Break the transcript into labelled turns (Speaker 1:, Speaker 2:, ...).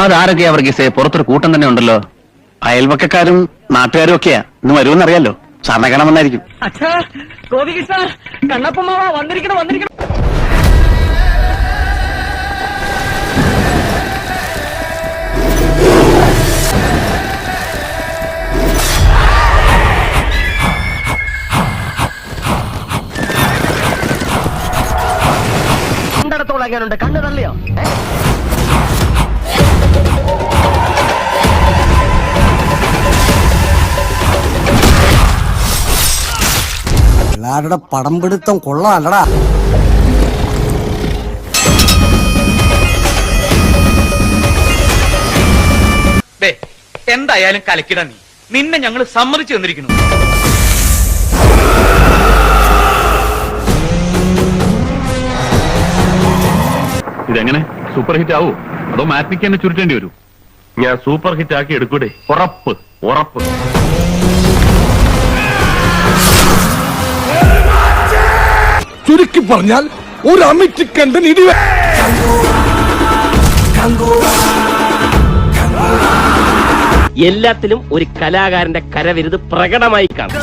Speaker 1: അതാരൊക്കെയാ വർഗീസേ? പുറത്തൊരു കൂട്ടം തന്നെ ഉണ്ടല്ലോ. അയൽവക്കക്കാരും നാട്ടുകാരും ഒക്കെയാ. ഇന്ന് വരുമെന്ന് അറിയാലോ. സാറിനെ കാണാൻ വന്നായിരിക്കും.
Speaker 2: കണ്ണപ്പമാവാ വന്നിരിക്കണം വന്നിരിക്കണം. കണ്ടിടത്തോളം എങ്ങനെയുണ്ട്? കണ്ണു തള്ളിയോ?
Speaker 3: എല്ലാവരുടെ പടം പിടുത്തം കൊള്ളാല്ലടാ.
Speaker 4: എന്തായാലും കലക്കിട നീ. നിന്നെ ഞങ്ങൾ സമ്മതിച്ചു തന്നിരിക്കുന്നു.
Speaker 5: ഇതെങ്ങനെ സൂപ്പർ ഹിറ്റ് ആവോ അതോ മാറ്റിക്ക് തന്നെ ചുരുട്ടേണ്ടി വരൂ? ഞാൻ സൂപ്പർ ഹിറ്റ് ആക്കി എടുക്കൂടെ? ഉറപ്പ് ഉറപ്പ്.
Speaker 6: ചുരുക്കി പറഞ്ഞാൽ ഒരു അമിറ്റിക്കണ്ടൻ ഇടി.
Speaker 2: എല്ലാത്തിലും ഒരു കലാകാരന്റെ കരവിരുത് പ്രകടമായി കാണും.